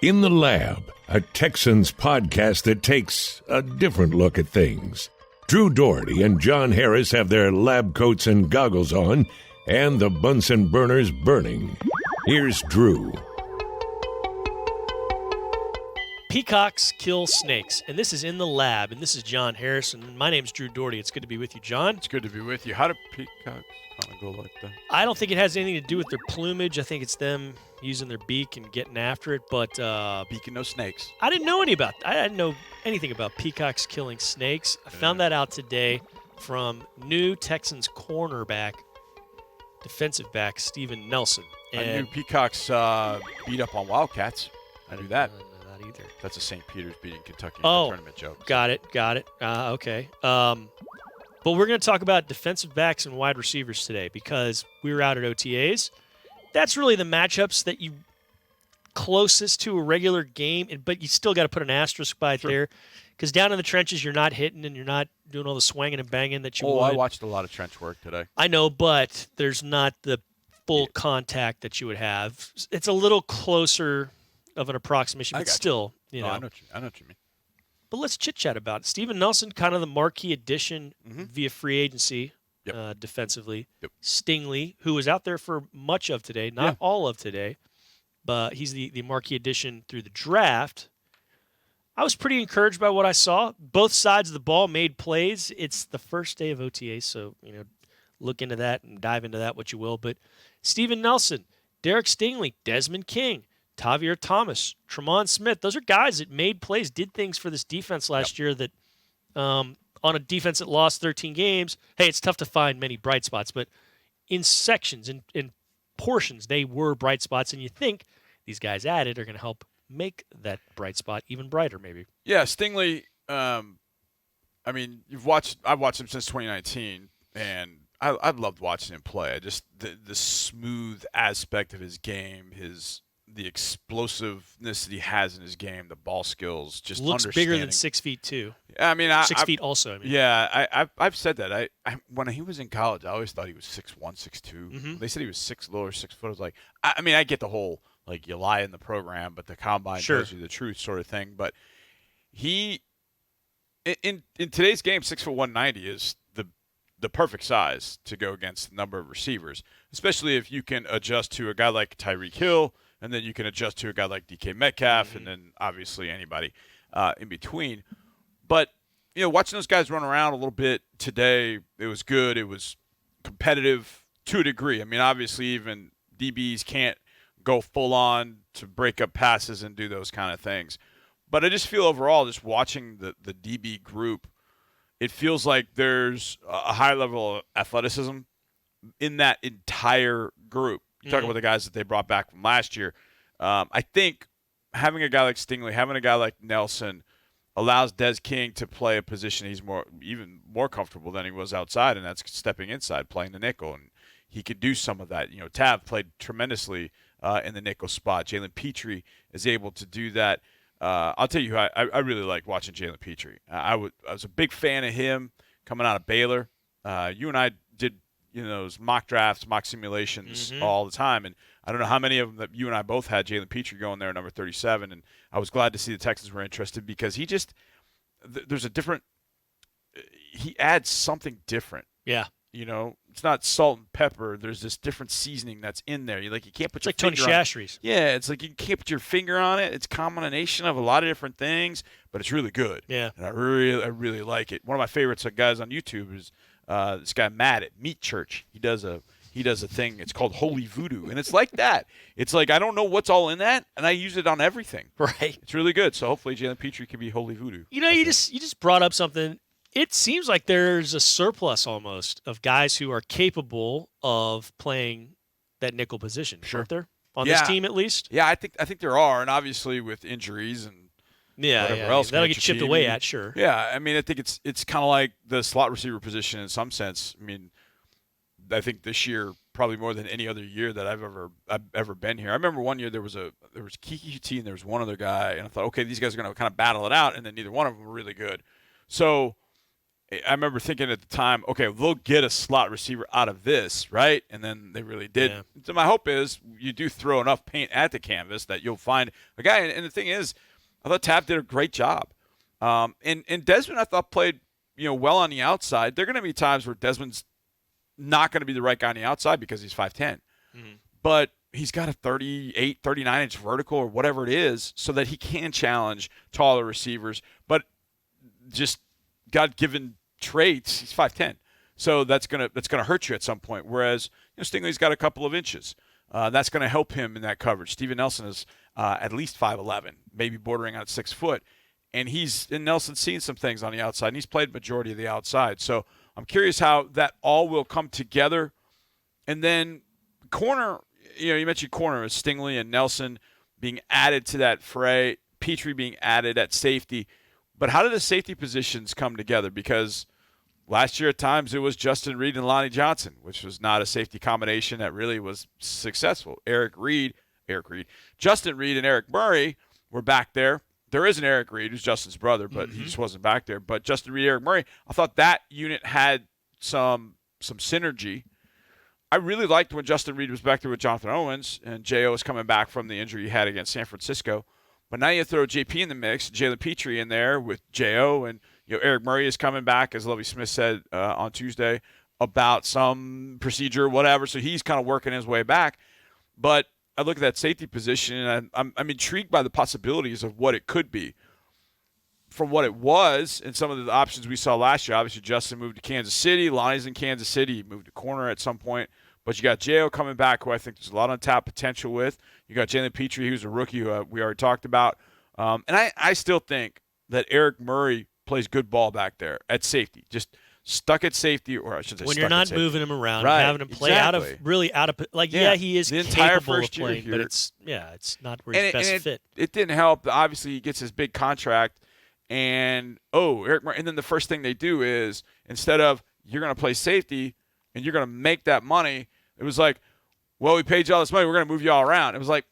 In the Lab, a Texans podcast that takes a different look at things. Drew Dougherty and John Harris have their lab coats and goggles on, and the Bunsen burners burning. Here's Drew. Peacocks kill snakes, and this is In the Lab, and this is John Harris, and my name's Drew Dougherty. It's good to be with you, John. It's good to be with you. How do peacocks kind of go like that? I don't think it has anything to do with their plumage. I think it's them using their beak and getting after it, but Beak and no snakes. I didn't know I didn't know anything about peacocks killing snakes. I found that out today from new Texans cornerback, defensive back Steven Nelson. And I knew peacocks beat up on Wildcats. I knew that. I didn't know that either. That's a St. Peter's beating Kentucky in Oh, the tournament joke. Got it. Okay. But we're going to talk about defensive backs and wide receivers today because we were out at OTAs. That's really the matchups that you closest to a regular game, but you still got to put an asterisk by it there because down in the trenches you're not hitting and you're not doing all the swinging and banging that you would. I watched a lot of trench work today. I know, but there's not the full contact that you would have. It's a little closer of an approximation, but still, you know. I know what you mean. But let's chit-chat about it. Steven Nelson, kind of the marquee addition via free agency defensively. Yep. Stingley, who was out there for much of today, not all of today, but he's the marquee addition through the draft. I was pretty encouraged by what I saw. Both sides of the ball made plays. It's the first day of OTA, so look into that and dive into that what you will. But Steven Nelson, Derek Stingley, Desmond King, Tavier Thomas, Tremont Smith, those are guys that made plays, did things for this defense last year that on a defense that lost 13 games, hey, it's tough to find many bright spots, but in sections, in portions, they were bright spots, and you think these guys added are going to help make that bright spot even brighter maybe. Yeah, Stingley, I've watched him since 2019, and I've loved watching him play. Just the smooth aspect of his game, the explosiveness that he has in his game, the ball skills, just looks bigger than 6 feet too. I mean, 6 feet also. Yeah, I've said that. I when he was in college, I always thought he was 6'1", 6'2". Mm-hmm. They said he was 6 low or 6 foot. I was like, I get the whole like you lie in the program, but the combine tells you the truth sort of thing. But he in today's game, 6'1", 190 is the perfect size to go against the number of receivers, especially if you can adjust to a guy like Tyreek Hill. And then you can adjust to a guy like DK Metcalf, and then obviously anybody in between. But watching those guys run around a little bit today, it was good. It was competitive to a degree. I mean, obviously even DBs can't go full on to break up passes and do those kind of things. But I just feel overall, just watching the DB group, it feels like there's a high level of athleticism in that entire group. You talk about the guys that they brought back from last year. I think having a guy like Stingley, having a guy like Nelson allows Des King to play a position he's even more comfortable than he was outside, and that's stepping inside, playing the nickel. And he could do some of that. Tav played tremendously in the nickel spot. Jalen Petrie is able to do that. I'll tell you who I really like watching Jalen Petrie. I was a big fan of him coming out of Baylor. You and I did those mock drafts, mock simulations all the time. And I don't know how many of them that you and I both had Jalen Petrie going there at number 37. And I was glad to see the Texans were interested because he adds something different. Yeah. It's not salt and pepper. There's this different seasoning that's in there. You can't put your finger on it. It's like Tony Shastry's. Yeah, it's like you can't put your finger on it. It's a combination of a lot of different things, but it's really good. Yeah. And I really like it. One of my favorites guys on YouTube is this guy Matt at Meat Church. He does a thing. It's called Holy Voodoo, and it's like that. It's like I don't know what's all in that, and I use it on everything. Right. It's really good. So hopefully Jalen Petrie can be Holy Voodoo. You just brought up something. It seems like there's a surplus almost of guys who are capable of playing that nickel position. Sure. Aren't there? On this team at least? Yeah, I think there are, and obviously with injuries and whatever else that'll get chipped away at, sure. Yeah, I mean, I think it's kind of like the slot receiver position in some sense. I mean, I think this year probably more than any other year that I've ever been here. I remember one year there was Kiki UT and there was one other guy, and I thought, okay, these guys are going to kind of battle it out, and then neither one of them were really good. So I remember thinking at the time, okay, they'll get a slot receiver out of this, right? And then they really did. Yeah. So my hope is you do throw enough paint at the canvas that you'll find a guy. And the thing is, I thought Tapp did a great job. And Desmond, I thought, played well on the outside. There are going to be times where Desmond's not going to be the right guy on the outside because he's 5'10". But he's got a 38, 39-inch vertical or whatever it is so that he can challenge taller receivers. But just God-given traits, he's 5'10". So that's gonna hurt you at some point. Whereas Stingley's got a couple of inches. That's going to help him in that coverage. Steven Nelson is at least 5'11", maybe bordering on 6 foot. And Nelson's seen some things on the outside, and he's played majority of the outside. So I'm curious how that all will come together. And then corner, you mentioned corner as Stingley and Nelson being added to that fray, Petrie being added at safety. But how did the safety positions come together? Because last year at times it was Justin Reed and Lonnie Johnson, which was not a safety combination that really was successful. Justin Reed and Eric Murray were back there. There is an Eric Reed who's Justin's brother, but he just wasn't back there. But Justin Reed, Eric Murray, I thought that unit had some synergy. I really liked when Justin Reed was back there with Jonathan Owens and J.O. was coming back from the injury he had against San Francisco. But now you throw JP in the mix, Jalen Petrie in there with J.O. and Eric Murray is coming back, as Lovie Smith said on Tuesday, about some procedure, whatever. So he's kind of working his way back. But I look at that safety position, and I'm intrigued by the possibilities of what it could be. From what it was and some of the options we saw last year, obviously Justin moved to Kansas City. Lonnie's in Kansas City. He moved to corner at some point. But you got J.O. coming back, who I think there's a lot of untapped potential with. You got Jalen Petrie, who's a rookie who we already talked about. And I still think that Eric Murray plays good ball back there at safety. Just stuck at safety, or I should say when stuck you're not at safety. moving him around, Right, having him play exactly. out of he is the entire capable first of year playing, here. but it's not where he's best fit. It didn't help. Obviously, he gets his big contract, and Eric Murray, and then the first thing they do is instead of you're going to play safety and you're going to make that money, it was like, well, we paid you all this money, we're going to move you all around. It was like,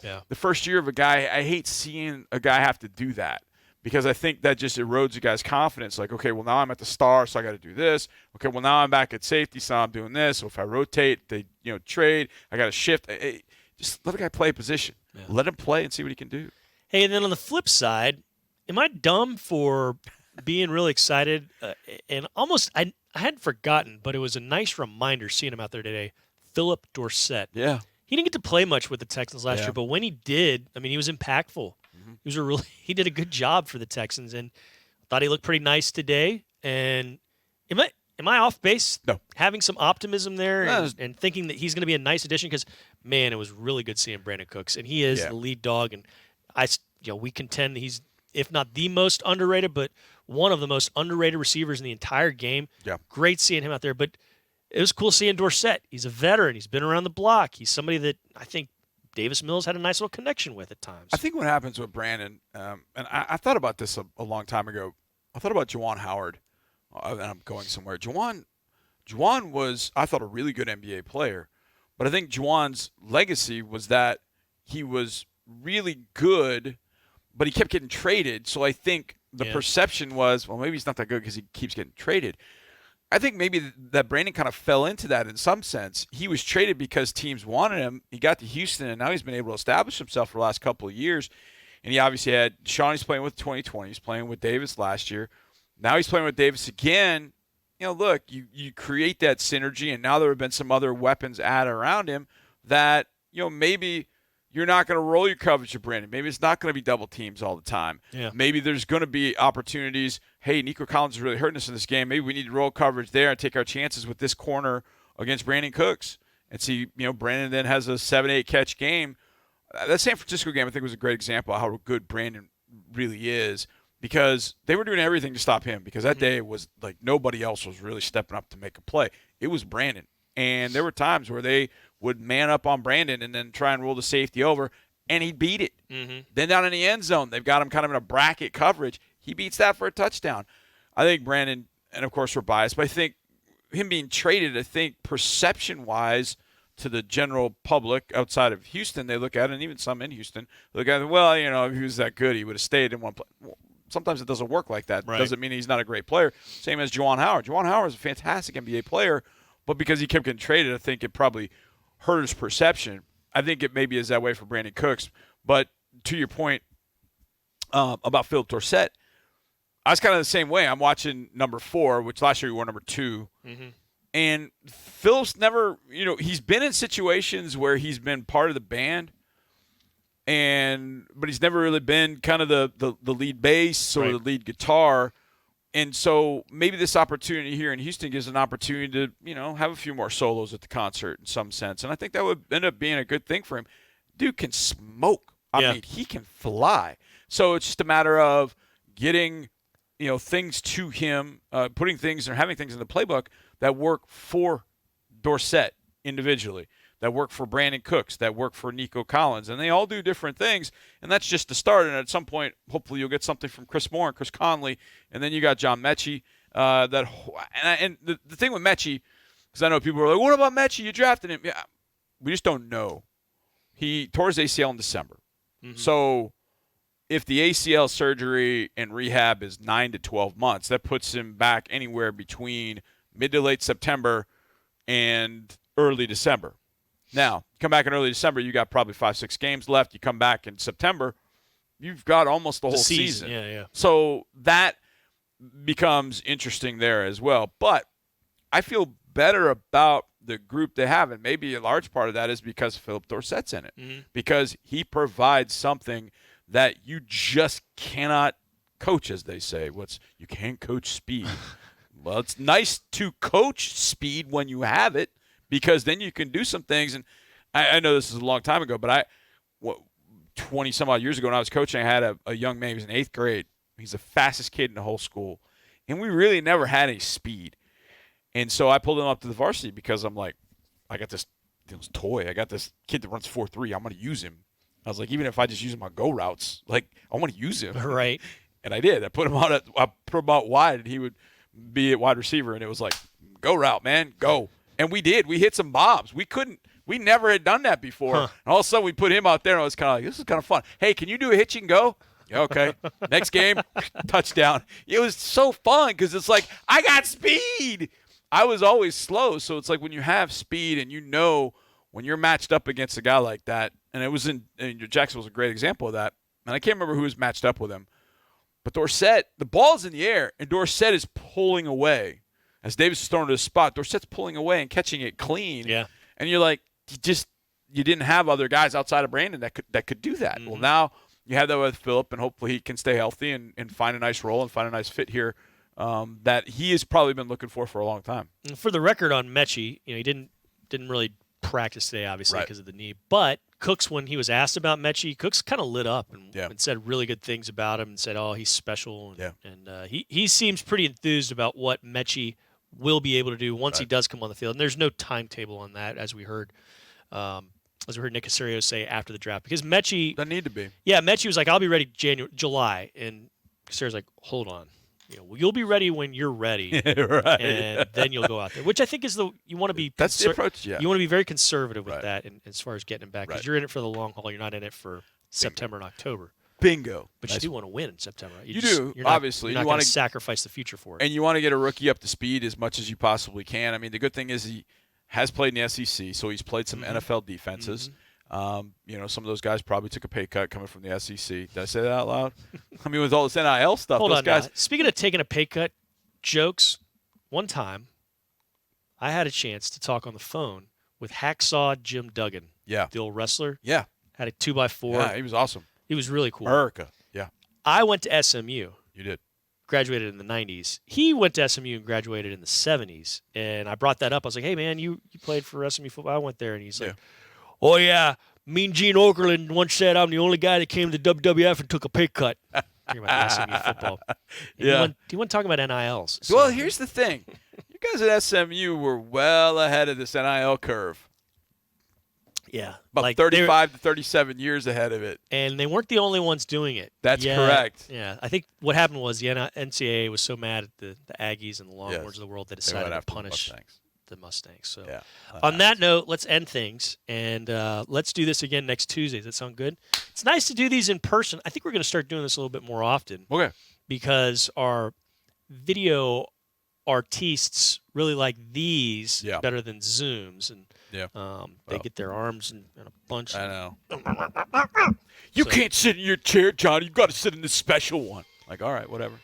the first year of a guy, I hate seeing a guy have to do that because I think that just erodes a guy's confidence. Like, okay, well, now I'm at the star, so I got to do this. Okay, well, now I'm back at safety, so I'm doing this. So if I rotate, they trade, I got to shift. Just let a guy play a position. Yeah. Let him play and see what he can do. Hey, and then on the flip side, am I dumb for being really excited? And almost, I hadn't forgotten, but it was a nice reminder seeing him out there today. Philip Dorsett. Yeah. He didn't get to play much with the Texans last year, but when he did, I mean, he was impactful. Mm-hmm. He did a good job for the Texans, and I thought he looked pretty nice today. And am I off base? No. Having some optimism there and thinking that he's going to be a nice addition because, man, it was really good seeing Brandon Cooks, and he is the lead dog. And we contend that he's, if not the most underrated, but one of the most underrated receivers in the entire game. Yeah. Great seeing him out there, but it was cool seeing Dorsett. He's a veteran. He's been around the block. He's somebody that I think Davis Mills had a nice little connection with at times. I think what happens with Brandon, and I thought about this a long time ago. I thought about Juwan Howard, and I'm going somewhere. Juwan was, I thought, a really good NBA player, but I think Juwan's legacy was that he was really good, but he kept getting traded. So I think the perception was, well, maybe he's not that good because he keeps getting traded. I think maybe that Brandon kind of fell into that in some sense. He was traded because teams wanted him. He got to Houston, and now he's been able to establish himself for the last couple of years. And he obviously had Sean. He's playing with 2020. He's playing with Davis last year. Now he's playing with Davis again. Look, you create that synergy, and now there have been some other weapons added around him that, maybe you're not going to roll your coverage to Brandon. Maybe it's not going to be double teams all the time. Yeah. Maybe there's going to be opportunities. Hey, Nico Collins is really hurting us in this game. Maybe we need to roll coverage there and take our chances with this corner against Brandon Cooks and see, Brandon then has a 7-8 catch game. That San Francisco game, I think, was a great example of how good Brandon really is because they were doing everything to stop him because that day was like nobody else was really stepping up to make a play. It was Brandon. And there were times where they would man up on Brandon and then try and roll the safety over, and he'd beat it. Mm-hmm. Then down in the end zone, they've got him kind of in a bracket coverage. He beats that for a touchdown. I think Brandon, and of course we're biased, but I think him being traded, I think perception-wise to the general public outside of Houston, they look at it, and even some in Houston, look at it, well, if he was that good, he would have stayed in one place. Well, sometimes it doesn't work like that. Right. Doesn't mean he's not a great player. Same as Juwan Howard. Juwan Howard is a fantastic NBA player, but because he kept getting traded, I think it probably hurt his perception. I think it maybe is that way for Brandon Cooks. But to your point about Philip Dorsett, I was kind of the same way. I'm watching number 4, which last year we wore number 2. Mm-hmm. And Phil's never, he's been in situations where he's been part of the band, but he's never really been kind of the lead bass or the lead guitar. And so maybe this opportunity here in Houston gives an opportunity to, have a few more solos at the concert in some sense. And I think that would end up being a good thing for him. Dude can smoke. I mean, he can fly. So it's just a matter of getting, things to him, putting things or having things in the playbook that work for Dorsett individually, that work for Brandon Cooks, that work for Nico Collins. And they all do different things, and that's just the start. And at some point, hopefully you'll get something from Chris Moore and Chris Conley, and then you got John Metchi. And the thing with Metchi, because I know people are like, what about Metchi? You drafted him. Yeah, we just don't know. He tore his ACL in December. Mm-hmm. So if the ACL surgery and rehab is 9 to 12 months, that puts him back anywhere between mid to late September and early December. Now, come back in early December, you got probably 5-6 games left. You come back in September, you've got almost the whole season. Yeah. So that becomes interesting there as well. But I feel better about the group they have, and maybe a large part of that is because Philip Dorsett's in it, because he provides something that you just cannot coach, as they say. You can't coach speed. Well, it's nice to coach speed when you have it, because then you can do some things. And I know this is a long time ago, but 20-some-odd years ago when I was coaching, I had a young man. He was in 8th grade. He's the fastest kid in the whole school. And we really never had any speed. And so I pulled him up to the varsity because I'm like, I got this toy. I got this kid that runs 4.3. I'm going to use him. I was like, even if I just use him on go routes, I want to use him. Right. And I did. I put him out wide, and he would be at wide receiver, and it was like, go route, man, go. And we did. We hit some bombs. We never had done that before. And all of a sudden we put him out there, and I was kind of like, this is kind of fun. Hey, can you do a hitch and go? Yeah, okay. Next game, touchdown. It was so fun because it's like, I got speed. I was always slow, so it's like when you have speed and when you're matched up against a guy like that, and it was Jackson was a great example of that, and I can't remember who was matched up with him, but Dorsett, the ball's in the air, and Dorsett is pulling away. As Davis is throwing to the spot, Dorsett's pulling away and catching it clean. Yeah. And you're like, you didn't have other guys outside of Brandon that could do that. Mm-hmm. Well, now you have that with Philip, and hopefully he can stay healthy and find a nice role and find a nice fit here that he has probably been looking for a long time. And for the record on Metchi, he didn't really practice today, obviously, because of the knee. But Cooks, when he was asked about Metchi, Cooks kind of lit up and said really good things about him and said, oh, he's special. And he seems pretty enthused about what Metchi will be able to do once he does come on the field. And there's no timetable on that, as we heard Nick Caserio say after the draft. Because Metchi – doesn't need to be. Yeah, Metchi was like, I'll be ready July. And Caserio's like, hold on. You'll be ready when you're ready, right. And then you'll go out there. Which I think is you want to be. That's the approach. Yeah. You want to be very conservative with that, as far as getting him back, because you're in it for the long haul. You're not in it for September and October. Bingo. But you do want to win in September. Right? You do. Obviously, you're not going to sacrifice the future for it. And you want to get a rookie up to speed as much as you possibly can. I mean, the good thing is he has played in the SEC, so he's played some NFL defenses. Some of those guys probably took a pay cut coming from the SEC. Did I say that out loud? I mean, with all this NIL stuff, Hold those on guys. Now. Speaking of taking a pay cut jokes, one time I had a chance to talk on the phone with Hacksaw Jim Duggan. Yeah. The old wrestler. Yeah. Had a 2x4. Yeah, he was awesome. He was really cool. America. Yeah. I went to SMU. You did. Graduated in the 90s. He went to SMU and graduated in the 70s. And I brought that up. I was like, hey, man, you played for SMU football. I went there. And he's like, oh, yeah. Mean Gene Okerlund once said I'm the only guy that came to WWF and took a pay cut. Talking about SMU football. He wasn't talking about NILs. So. Well, here's the thing. You guys at SMU were well ahead of this NIL curve. Yeah. About 35 to 37 years ahead of it. And they weren't the only ones doing it. That's correct. Yeah. I think what happened was the NCAA was so mad at the Aggies and the Longhorns of the world they decided to punish the Mustangs. So Yeah. on that note, let's end things, and let's do this again next Tuesday. Does that sound good? It's nice to do these in person. I think we're going to start doing this a little bit more often. Okay. Because our video artistes really like these better than Zooms, and they get their arms in a bunch. I know. You can't sit in your chair, John. You've got to sit in this special one. Like, all right, whatever.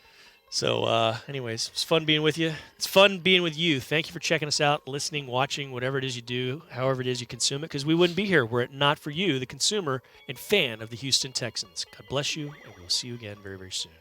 So, anyways, it's fun being with you. It's fun being with you. Thank you for checking us out, listening, watching, whatever it is you do, however it is you consume it, because we wouldn't be here were it not for you, the consumer and fan of the Houston Texans. God bless you, and we'll see you again very, very soon.